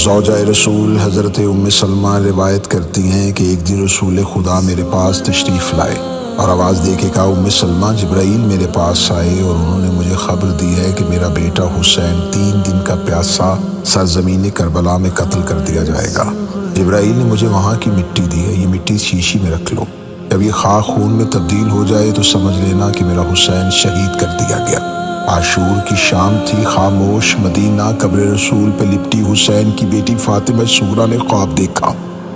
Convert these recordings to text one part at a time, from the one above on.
زوجہ رسول حضرت ام سلمہ روایت کرتی ہیں کہ ایک دن رسول خدا میرے پاس تشریف لائے اور آواز دے کے کہا، ام سلمہ جبرائیل میرے پاس آئے اور انہوں نے مجھے خبر دی ہے کہ میرا بیٹا حسین 3 دن کا پیاسا سرزمین کربلا میں قتل کر دیا جائے گا۔ جبرائیل نے مجھے وہاں کی مٹی دی ہے، یہ مٹی شیشی میں رکھ لو، جب یہ خاک خون میں تبدیل ہو جائے تو سمجھ لینا کہ میرا حسین شہید کر دیا گیا۔ عاشور کی شام تھی، خاموش مدینہ، قبر رسول پہ لپٹی حسین کی بیٹی فاطمہ صغریٰ نے خواب دیکھا۔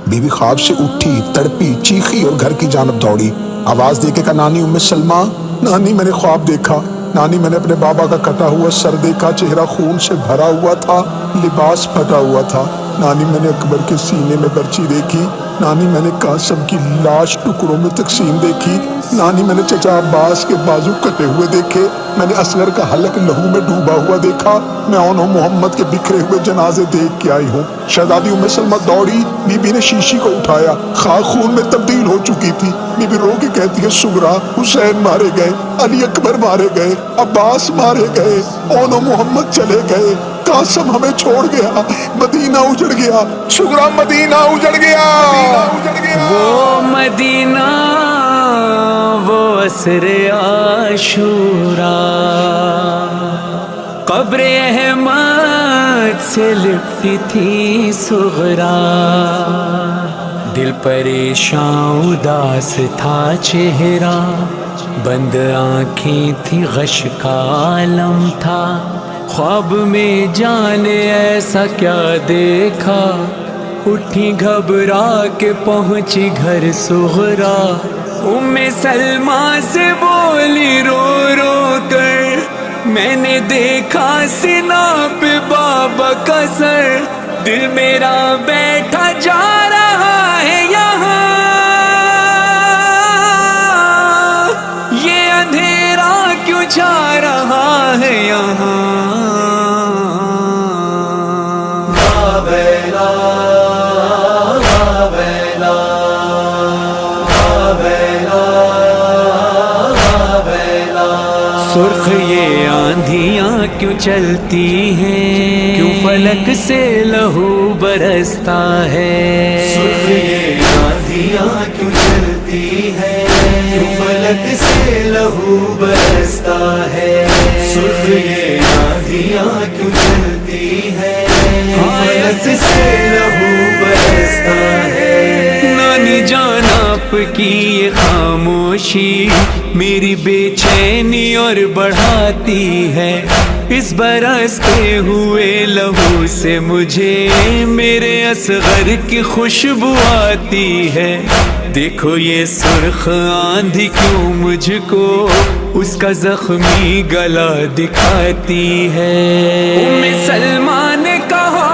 بی بی خواب سے اٹھی، تڑپی، چیخی اور گھر کی جانب دوڑی، آواز دے کے کہا، نانی ام سلمہ، نانی میں نے خواب دیکھا، نانی میں نے اپنے بابا کا کٹا ہوا سر دیکھا، چہرہ خون سے بھرا ہوا تھا، لباس پھٹا ہوا تھا، نانی میں نے اکبر کے سینے میں برچی دیکھی، نانی میں نے قاسم کی لاش ٹکڑوں میں تقسیم دیکھی، نانی میں نے چچا عباس کے بازو کٹے ہوئے دیکھے، میں نے اصغر کا حلق لہو میں ڈوبا ہوا دیکھا، میں انہوں محمد کے بکھرے ہوئے جنازے دیکھ کے آئی ہوں۔ شہزادی ام سلمہ دوڑی، بی بی نے شیشی کو اٹھایا، خاک خون میں تبدیل ہو چکی تھی، بی بی رو کے کہتی ہے، صغریٰ، حسین مارے گئے، علی اکبر مارے گئے، عباس مارے گئے، انہوں محمد چلے گئے، قاسم ہمیں چھوڑ گیا، مدینہ اجڑ گیا، صغریٰ مدینہ اجڑ گیا۔ وہ مدینہ، وہ عصر عاشورا، قبر احمد سے لپٹی تھی صغریٰ، دل پریشان اداس تھا چہرہ، بند آنکھیں تھی، غش کا عالم تھا، خواب میں جانے ایسا کیا دیکھا، اٹھی گھبرا کے پہنچی گھر صغریٰ، ام سلمہ سے بولی رو رو کر، میں نے دیکھا سینہ پہ بابا کا سر، دل میرا بیٹھا جا رہا ہے یہاں، یہ اندھیرا کیوں جا رہا ہے یہاں، سرخ یہ آندھیاں کیوں چلتی ہیں، کیوں فلک سے لہو برستا ہے، سرخ یہ آندھیاں کیوں چلتی ہیں، کیوں فلک سے لہو برستا ہے، سرخ یہ آندھیاں کیوں چلتی ہیں، کیوں فلک سے لہو برستا ہے۔ نانی جان آپ کی یہ خاموشی میری بے چینی اور بڑھاتی ہے، اس برستے ہوئے لہو سے مجھے میرے اصغر کی خوشبو آتی ہے، دیکھو یہ سرخ آندھی کیوں مجھ کو اس کا زخمی گلا دکھاتی ہے۔ ام سلمہ نے کہا،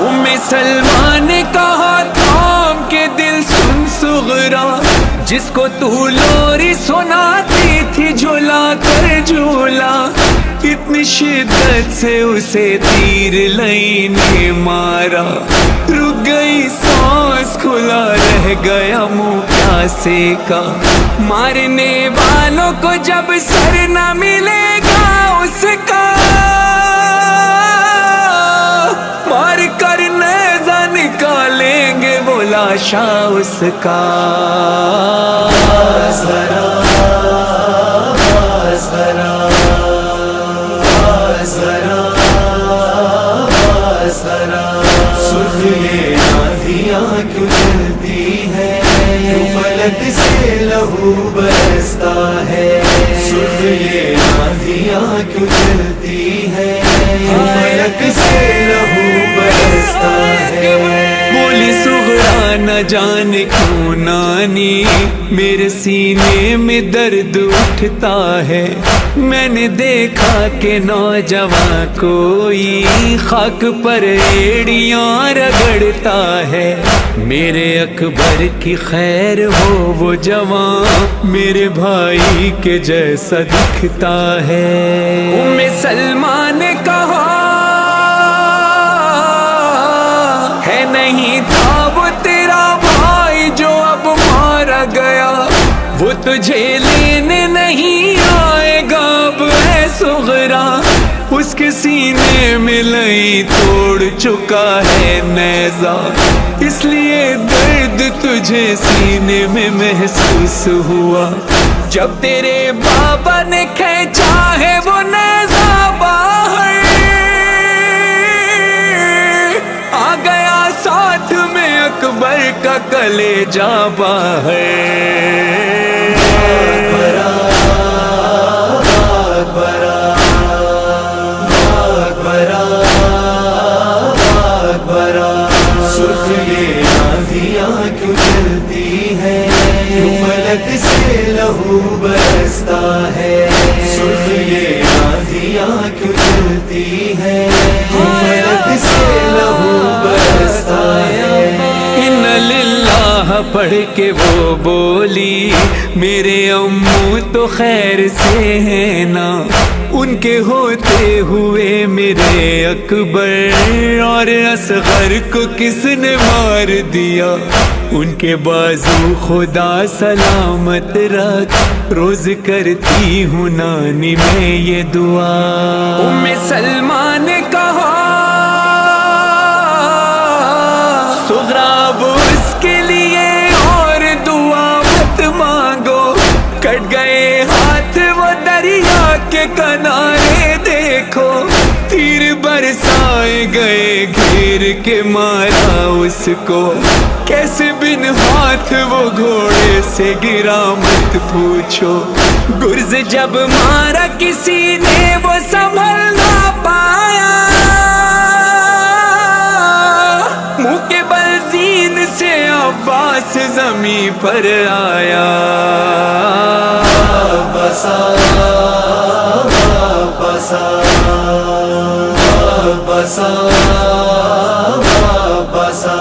ام سلمہ نے کہا، تھام کے دل سن صغریٰ، جس کو تو لوری سناتی تھی جھولا کر جھولا، اتنی شدت سے اسے تیر لئی نے مارا، رک گئی سانس، کھلا رہ گیا منہ پیاسے کا، مارنے والوں کو جب سر نہ ملے گا اس کا، مار کر نیزہ نکالیں گے وہ لاشا اس کا، سرخ یہ آندھیاں کیوں چلتی ہیں، کیوں فلک سے لہو برستا ہے، سرخ یہ آندھیاں کیوں چلتی ہیں، کیوں فلک سے لہو برستا ہے۔ بولی صغریٰ، نہ جانے کیوں نانی میرے سینے میں درد اٹھتا ہے، میں نے دیکھا کہ نوجوان کوئی خاک پر ایڑیاں رگڑتا ہے، میرے اکبر کی خیر ہو وہ جوان میرے بھائی کے جیسا دکھتا ہے۔ ام سلمہ نے کہا، ہے نہیں تھا وہ تیرا بھائی جو اب مارا گیا، وہ تجھے لینے نہیں آئے گا اب اے صغریٰ، اس اس کے سینے میں لئی توڑ چکا ہے نیزہ، اس لیے درد تجھے سینے میں محسوس ہوا جب تیرے بابا نے کھینچا ہے وہ نیزہ باہر، آ گیا ساتھ میں اکبر کا کلیجہ باہر۔ سرخ یہ آندھیاں کیوں چلتی ہیں، کیوں فلک سے لہو برستا ہے، سرخ یہ آندھیاں کیوں چلتی ہیں، کیوں فلک سے لہو برستا ہے۔ ان للہ پڑھ کے وہ بولی میرے امو تو خیر سے ہیں نا، ان کے ہوتے ہوئے میرے اکبر اور اصغر کو کس نے مار دیا، ان کے بازو خدا سلامت رکھ، روز کرتی ہوں نانی میں یہ دعا۔ ام سلمہ نے کہا صغرا اب اس کے لیے اور دعا مت مانگو، کٹ گئے ہاتھ وہ دریا کے کنارے دیکھو، تیر برسائے گئے گھیر کے مارا اس کو، کیسے بن ہاتھ وہ گھوڑے سے گرا مت پوچھو، گرز جب مارا کسی نے وہ سنبھل نہ پایا، منہ کے بل زین سے عباس زمین پر آیا۔ بسا بسا بسا بسا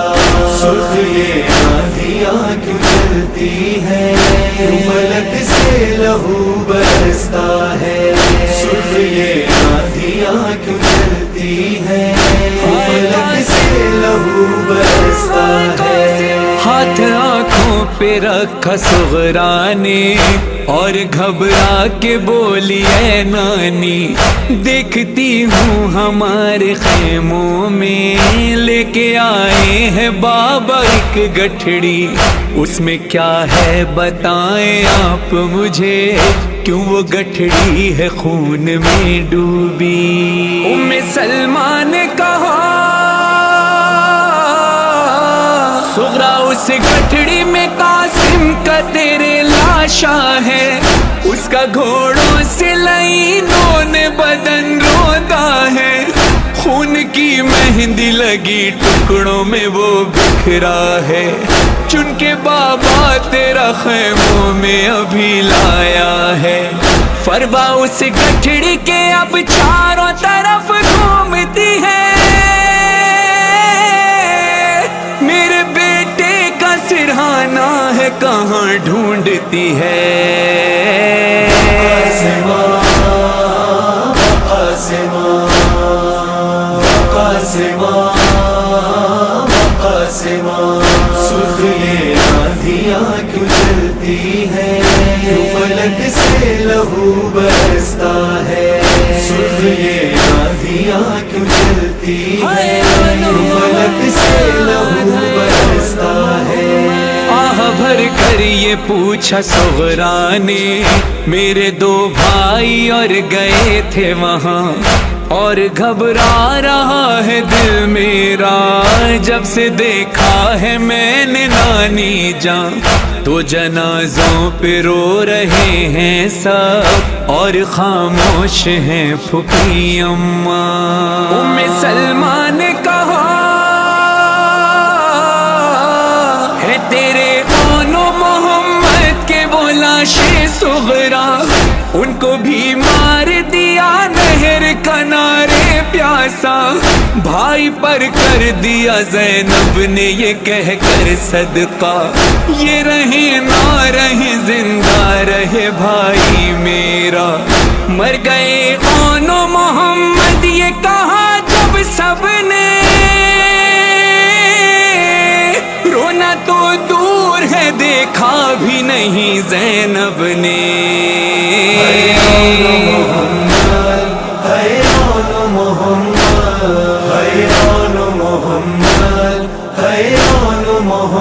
سرخ یہ آندھیاں کیوں چلتی ہیں، کیوں فلک سے لہو برستا ہے، سرخ یہ آندھیاں کیوں چلتی ہیں، کیوں فلک سے لہو برستا ہے۔ ہاتھ آنکھوں پہ رکھا صغرا نے اور گھبرا کے بولی اے نانی، دیکھتی ہوں ہمارے خیموں میں لے کے آئے ہیں بابا ایک گٹھڑی، اس میں کیا ہے بتائیں آپ مجھے، کیوں وہ گٹھڑی ہے خون میں ڈوبی۔ ام سلمہ نے کہا صغرا اس گٹھڑی میں قاسم کا تیرے لاشا ہے، اس کا گھوڑوں سے لائنوں نے بدن رودا ہے، خون کی مہندی لگی ٹکڑوں میں وہ بکھرا ہے، چن کے بابا تیرا خیموں میں ابھی لایا ہے، فروا اس گٹھڑی کے اب چاروں طرف گھومتی ہے، میرے بیٹے کا سرہانا ہے کہاں ڈھونڈتی ہے۔ سرخ یہ آندھیاں کیوں چلتی ہیں، کیوں فلک سے لہو برستا ہے، سرخ یہ آندھیاں کیوں چلتی ہیں، کیوں فلک سے لہو برستا ہے۔ آہ بھر کر یہ پوچھا صغرا نے، میرے دو بھائی اور گئے تھے وہاں، اور گھبرا رہا ہے دل میرا جب سے دیکھا ہے میں نے نانی جان، تو جنازوں پہ رو رہے ہیں سب اور خاموش ہیں پھوپھی اماں۔ ام سلمہ نے کہا ہے تیرے آنو محمد کے وہ لاشیں صغرا، ان کو بھی مار دیا نہر کنارے پیاسا، بھائی پر کر دیا زینب نے یہ کہہ کر صدقہ، یہ رہے نہ رہے زندہ رہے بھائی میرا، مر گئے آنو محمد یہ کہا جب سب نے، رونا تو دور ہے دیکھا بھی نہیں زینب نے۔ ہے